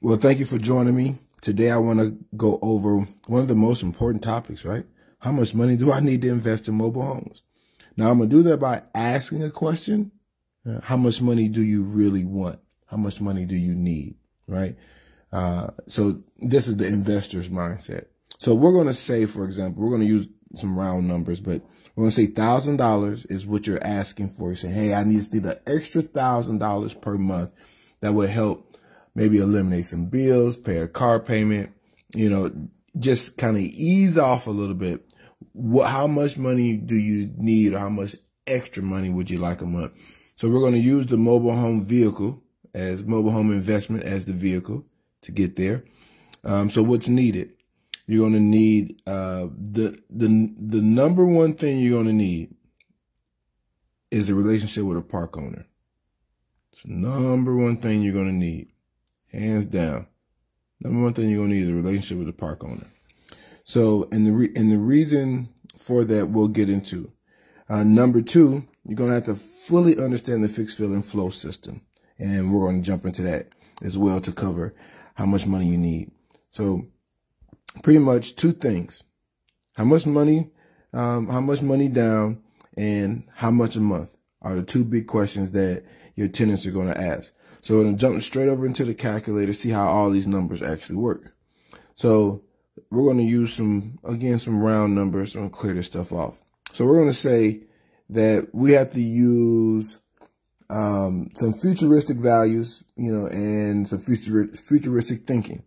Well, thank you for joining me. Today, I want to go over one of the most important topics, right? How much money do I need to invest in mobile homes? Now, I'm going to do that by asking a question. How much money do you really want? How much money do you need, right? So this is the investor's mindset. So we're going to say, for example, we're going to use some round numbers, but we're going to say $1,000 is what you're asking for. You say, hey, I need an extra $1,000 per month. That would help maybe eliminate some bills, pay a car payment, just kind of ease off a little bit. How much money do you need, or how much extra money would you like a month? So we're going to use the mobile home investment as the vehicle to get there. So what's needed? You're going to need, the number one thing you're going to need is a relationship with a park owner. It's the number one thing you're going to need, hands down. Number one thing you're going to need is a relationship with a park owner. So, and the reason for that we'll get into. Number two, you're going to have to fully understand the fixed fill and flow system. And we're going to jump into that as well to cover how much money you need. So pretty much two things: how much money down, and how much a month are the two big questions that your tenants are going to ask. So we're going to jump straight over into the calculator, see how all these numbers actually work. So we're going to use some round numbers and clear this stuff off. So we're going to say that we have to use some futuristic values, and some futuristic thinking.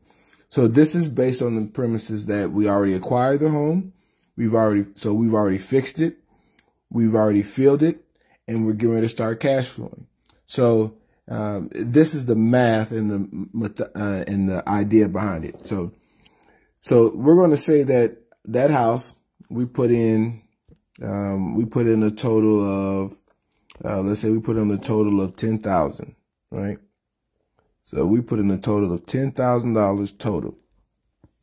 So this is based on the premises that we already acquired the home. We've already fixed it. We've already filled it, and we're getting ready to start cash flowing. So this is the math and the idea behind it. So we're going to say that house we put in a total of let's say we put in a total of $10,000, right? So we put in a total of $10,000 total,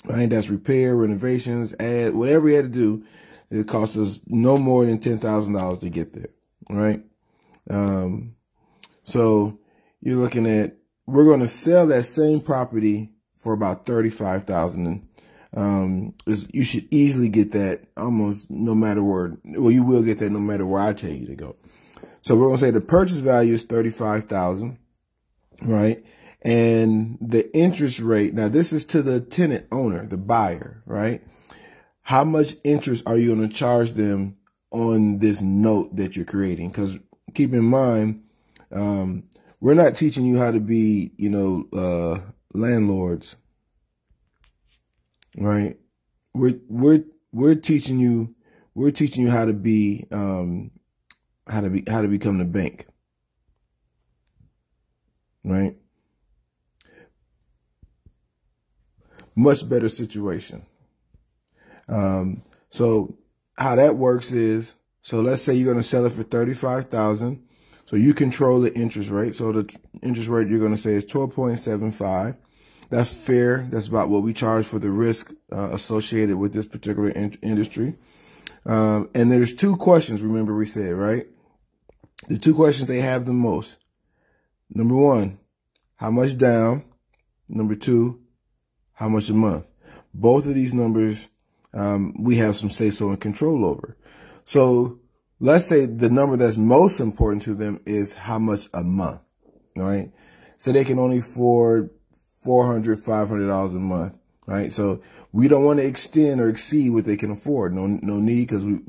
right? That's repair, renovations, add, whatever we had to do. It cost us no more than $10,000 to get there, right? So you're looking at, we're going to sell that same property for about $35,000. You should easily get that almost no matter where. Well, you will get that no matter where I tell you to go. So we're going to say the purchase value is $35,000, right? And the interest rate, now this is to the tenant owner, the buyer, right? How much interest are you going to charge them on this note that you're creating? Because keep in mind, we're not teaching you how to be, landlords, right? We're teaching you how to be, how to become the bank, right? Much better situation. So how that works is, so let's say you're going to sell it for $35,000. So you control the interest rate. So the interest rate you're going to say is 12.75. That's fair. That's about what we charge for the risk associated with this particular industry. And there's two questions, remember we said, right? The two questions they have the most. Number one, how much down? Number two, how much a month? Both of these numbers, we have some say-so and control over. So let's say the number that's most important to them is how much a month, right? So they can only afford $400, $500 a month, right? So we don't want to extend or exceed what they can afford. No need, because we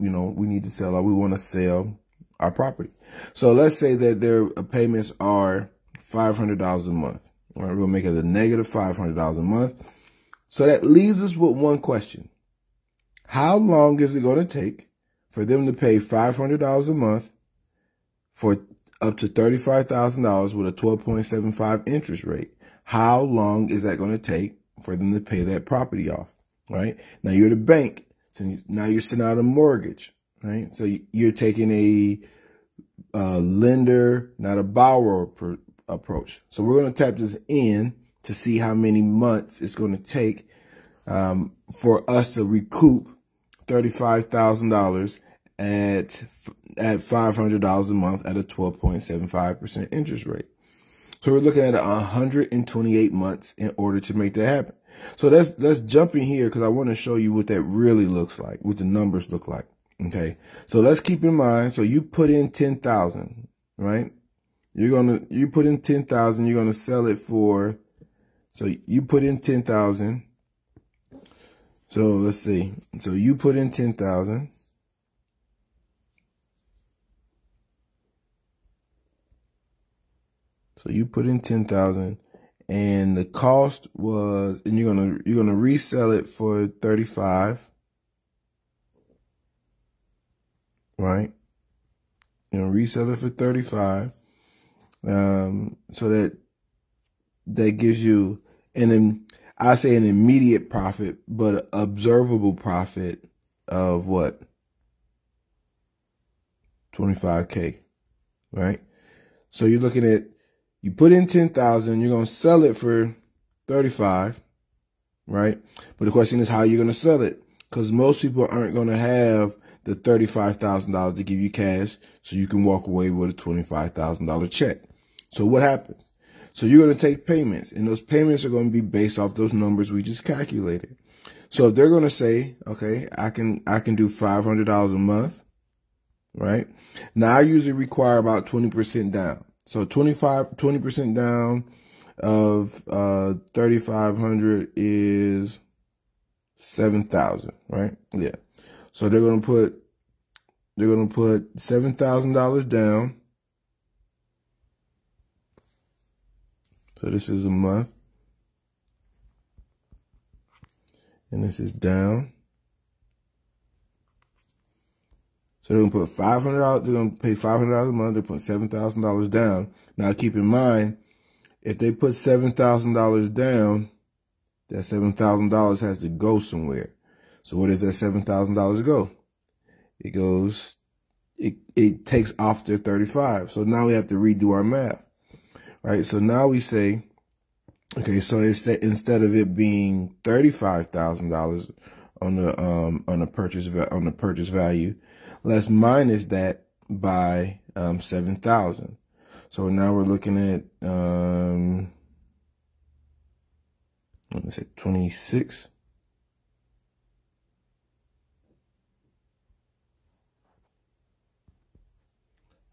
need to sell. We want to sell our property. So let's say that their payments are $500 a month. All right, we're gonna make it a negative $500 a month. So that leaves us with one question: how long is it going to take for them to pay $500 a month for up to $35,000 with a 12.75 interest rate? How long is that going to take for them to pay that property off, right? Now you're the bank, so now you're sending out a mortgage, right? So you're taking a lender, not a borrower approach. So we're going to tap this in to see how many months it's going to take for us to recoup $35,000 at $500 a month at a 12.75% interest rate. So we're looking at 128 months in order to make that happen. So let's jump in here because I want to show you what that really looks like, what the numbers look like. Okay. So let's keep in mind. So you put in 10,000, right? You put in 10,000, you're going to sell it for, so you put in 10,000. So let's see. So you put in 10,000. So you put in 10,000 and the cost was, and you're going to resell it for 35, right? You're going to resell it for 35. So that gives you I say an immediate profit, but an observable profit of what? 25K, right? So you're looking at, you put in 10,000, you're going to sell it for 35, right? But the question is how you're going to sell it, because most people aren't going to have the $35,000 to give you cash so you can walk away with a $25,000 check. So what happens? So you're going to take payments, and those payments are going to be based off those numbers we just calculated. So if they're going to say, okay, I can do $500 a month, right? Now I usually require about 20% down. So 20% down of 3,500 is 7,000, right? Yeah. So they're going to put $7,000 down. So this is a month, and this is down. So they're going to put $500, they're going to pay $500 a month, they're putting $7,000 down. Now keep in mind, if they put $7,000 down, that $7,000 has to go somewhere. So where does that $7,000 go? It goes, it takes off their 35. So now we have to redo our math. Right, so now we say, okay, so instead of it being $35,000 on the purchase value, let's minus that by 7,000. So now we're looking at let me say 26.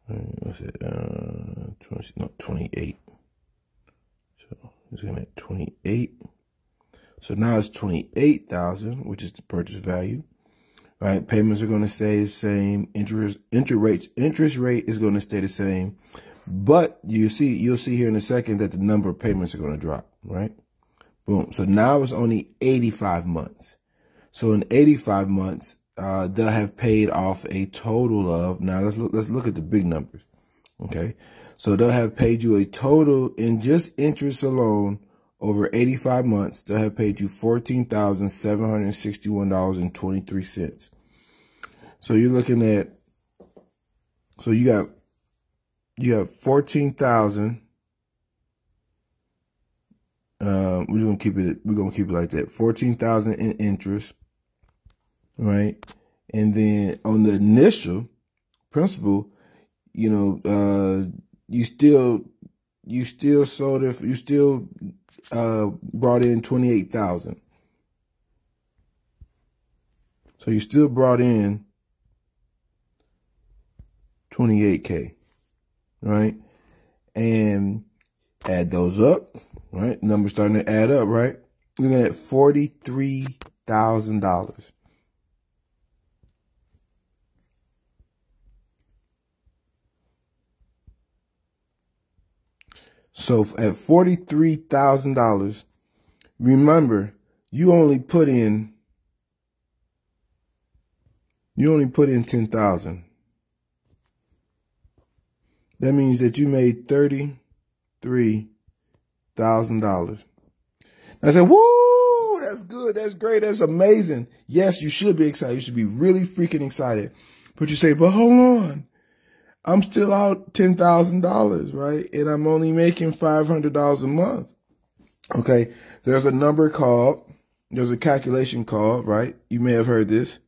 What's it? 28. So it's gonna be 28. So now it's 28,000, which is the purchase value. Right? Payments are going to stay the same. Interest rate is going to stay the same. But you'll see here in a second that the number of payments are going to drop. Right? Boom. So now it's only 85 months. So in 85 months, they'll have paid off a total of, now let's look at the big numbers. Okay. So they'll have paid you a total in just interest alone over 85 months. They'll have paid you $14,761.23. So you're looking at, so you have 14,000. We're gonna keep it like that. 14,000 in interest. Right. And then on the initial principal, you know, you still sold it, you still brought in 28,000. So you still brought in 28K, right? And add those up, right? Numbers starting to add up, right? Looking at $43,000. So at $43,000, remember, you only put in 10,000. That means that you made $33,000. I said, woo, that's good. That's great. That's amazing. Yes, you should be excited. You should be really freaking excited. But you say, but hold on. I'm still out $10,000, right? And I'm only making $500 a month. Okay. There's a calculation called, right? You may have heard this.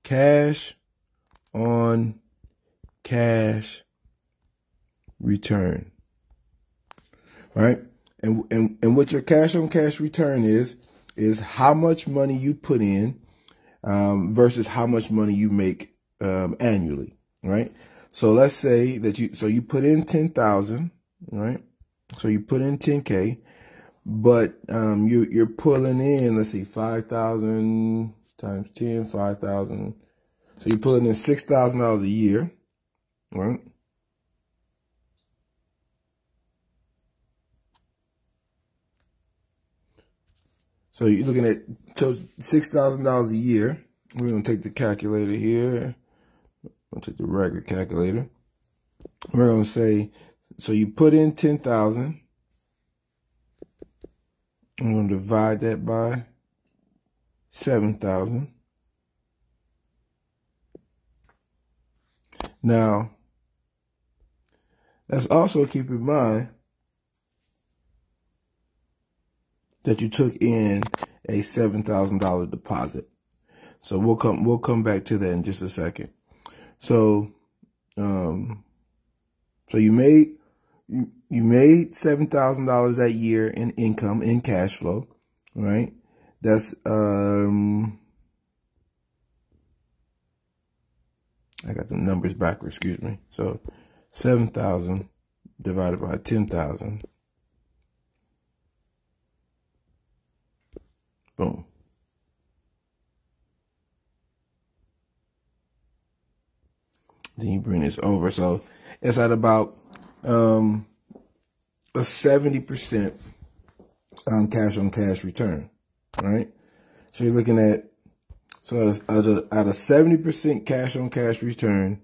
Cash on cash return. right? And what your cash on cash return is how much money you put in versus how much money you make annually, right? So let's say that you put in 10,000, right? So you put in 10K, but you're pulling in, let's see, 5,000 times 10, 5,000. So you're pulling in $6,000 a year, right? So you're looking at $6,000 a year. We're gonna take the calculator here. I'll take the regular calculator. We're gonna say, so you put in 10,000. I'm gonna divide that by 7,000. Now, let's also keep in mind that you took in a $7,000 deposit. So we'll come back to that in just a second. So, so you made $7,000 that year in income, in cash flow, right? That's, I got the numbers backwards, excuse me. So 7,000 divided by 10,000. Boom. Then you bring this over. So it's at about a 70% cash on cash return, right? So you're looking at, so at a 70% cash on cash return,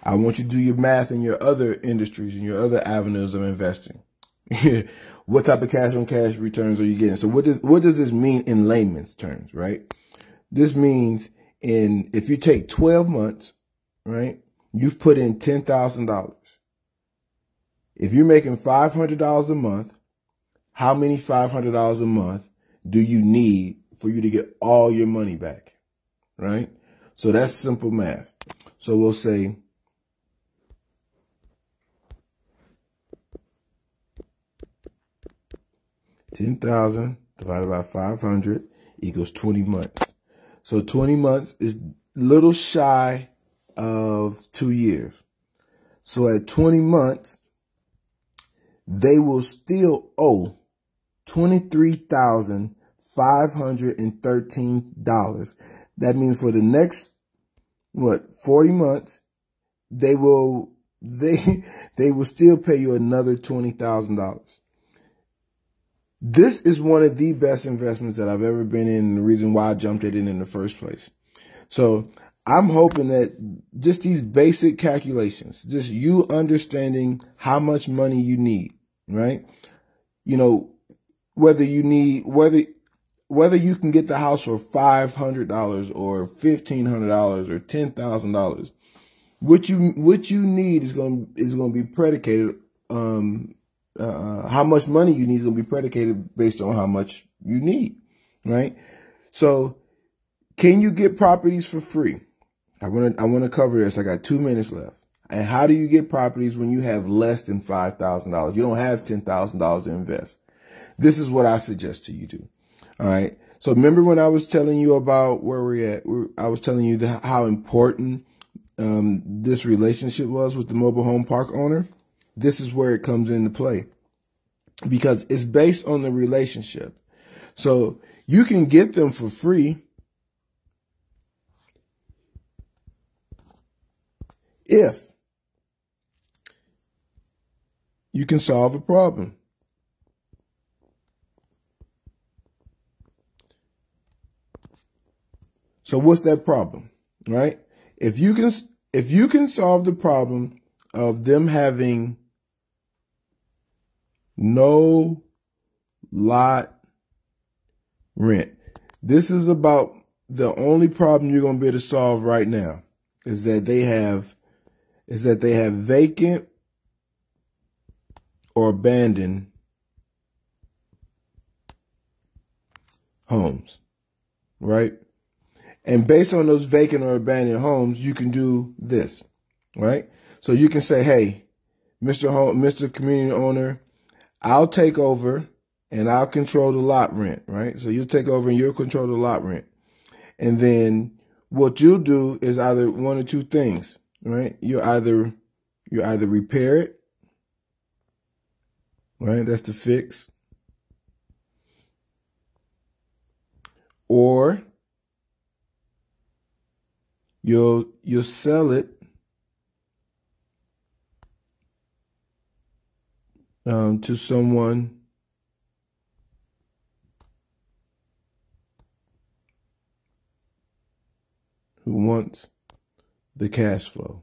I want you to do your math in your other industries and your other avenues of investing. What type of cash on cash returns are you getting? So what does this mean in layman's terms, right? This means if you take 12 months, right, you've put in $10,000. If you're making $500 a month, how many $500 a month do you need for you to get all your money back, right? So that's simple math. So we'll say $10,000 divided by 500 equals 20 months. So 20 months is little shy of 2 years. So at 20 months, they will still owe $23,513. That means for the next, 40 months, they will still pay you another $20,000. This is one of the best investments that I've ever been in, and the reason why I jumped it in the first place. So I'm hoping that just these basic calculations, just you understanding how much money you need, right? You know, whether you can get the house for $500 or $1,500 or $10,000, what you need is going to be predicated, how much money you need is going to be predicated based on how much you need, right? So can you get properties for free? I want to cover this. I got 2 minutes left. And how do you get properties when you have less than $5,000? You don't have $10,000 to invest. This is what I suggest to you do. All right. So remember when I was telling you about where we're at, I was telling you how important this relationship was with the mobile home park owner. This is where it comes into play because it's based on the relationship. So you can get them for free if you can solve a problem. So what's that problem, right? If you can solve the problem of them having no lot rent. This is about the only problem you're going to be able to solve right now is that they have vacant or abandoned homes, right? And based on those vacant or abandoned homes, you can do this, right? So you can say, hey, Mr. Community Owner, I'll take over and I'll control the lot rent, right? So you'll take over and you'll control the lot rent. And then what you'll do is either one or two things, right? You either repair it, right? That's the fix. Or you'll sell it to someone who wants the cash flow.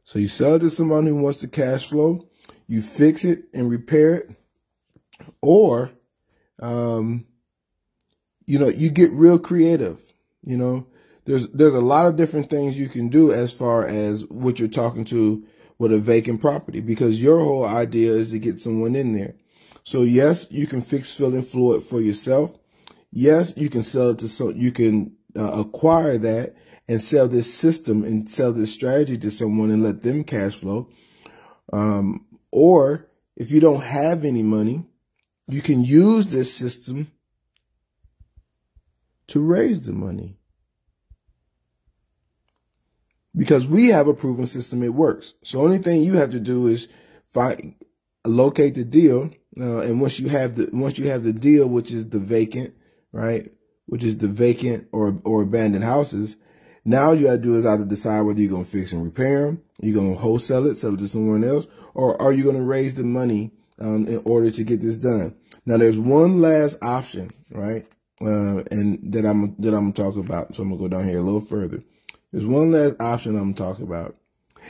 So you sell it to someone who wants the cash flow, you fix it and repair it, or, you get real creative. There's a lot of different things you can do as far as what you're talking to with a vacant property, because your whole idea is to get someone in there. So yes, you can fix, fill, and floor it for yourself. Yes, you can sell it to you can acquire that and sell this system and sell this strategy to someone and let them cash flow. Or if you don't have any money, you can use this system to raise the money. Because we have a proven system, it works. So the only thing you have to do is locate the deal. And once you have the deal, which is the vacant, right? Which is the vacant or abandoned houses. Now you got to do is either decide whether you're going to fix and repair them, you're going to wholesale it, sell it to someone else, or are you going to raise the money in order to get this done? Now there's one last option, right? And that I'm going to talk about. So I'm going to go down here a little further. There's one last option I'm going to talk about.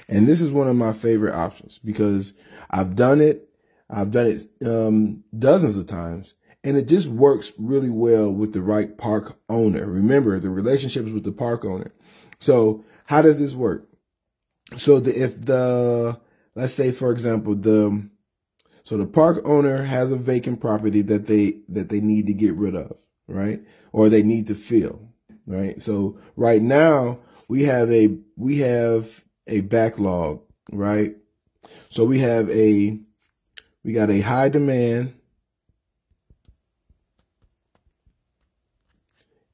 And this is one of my favorite options because I've done it. I've done it dozens of times, and it just works really well with the right park owner. Remember, the relationship is with the park owner. So how does this work? So let's say, for example, the park owner has a vacant property that they need to get rid of, right? Or they need to fill, right? So right now we have a backlog, right? So we got a high demand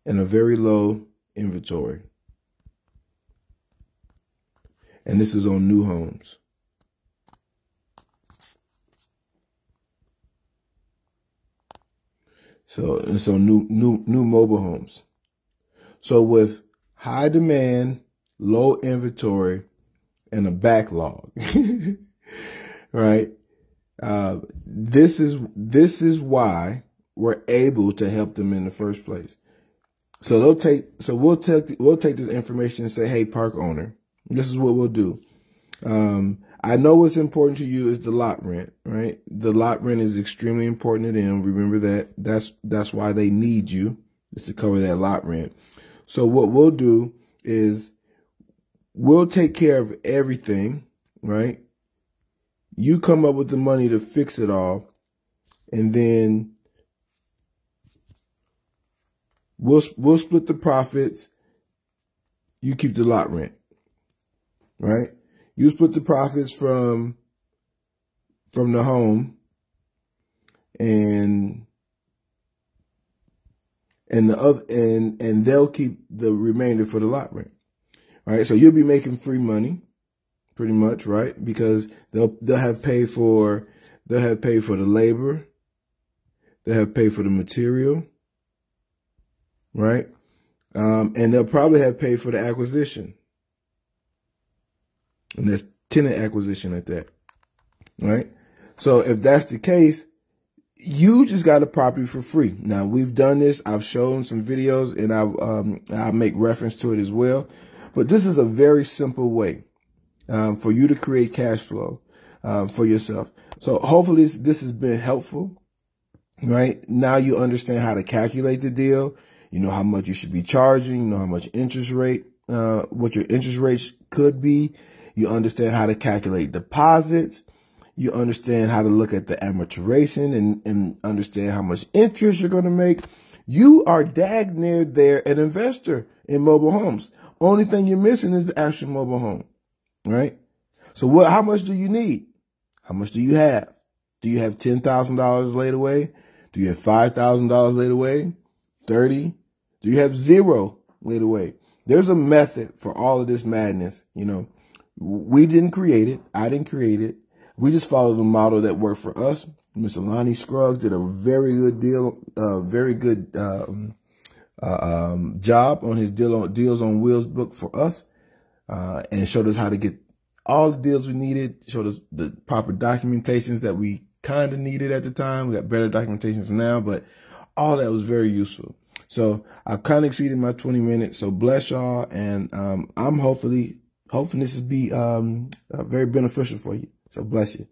and a very low inventory. And this is on new homes. So it's on new mobile homes. So with high demand, low inventory, and a backlog, right? This is why we're able to help them in the first place. So we'll take this information and say, hey, park owner, this is what we'll do. I know what's important to you is the lot rent, right? The lot rent is extremely important to them. Remember that. That's why they need you, is to cover that lot rent. So what we'll do is we'll take care of everything, right? You come up with the money to fix it all, and then we'll split the profits. You keep the lot rent, right? You split the profits from the home, and they'll keep the remainder for the lot rent, right? So you'll be making free money, pretty much, right? Because they'll have paid for the labor, they'll have paid for the material, right? And they'll probably have paid for the acquisition. And that's tenant acquisition at that, right? So if that's the case, you just got a property for free. Now we've done this. I've shown some videos, and I'll make reference to it as well. But this is a very simple way for you to create cash flow for yourself. So hopefully this has been helpful, right? Now you understand how to calculate the deal. You know how much you should be charging. You know how much interest rate, what your interest rate could be. You understand how to calculate deposits. You understand how to look at the amortization and understand how much interest you're going to make. You are dag near there an investor in mobile homes. Only thing you're missing is the actual mobile home, right? So how much do you need? How much do you have? Do you have $10,000 laid away? Do you have $5,000 laid away? 30? Do you have zero laid away? There's a method for all of this madness. You know, we didn't create it. I didn't create it. We just followed the model that worked for us. Mr. Lonnie Scruggs did a very good deal, very good job on his Deals on Wheels book for us, and showed us how to get all the deals we needed, showed us the proper documentations that we kind of needed at the time. We got better documentations now, but all that was very useful. So I've kind of exceeded my 20 minutes. So bless y'all. And I'm hoping this will be very beneficial for you. So bless you.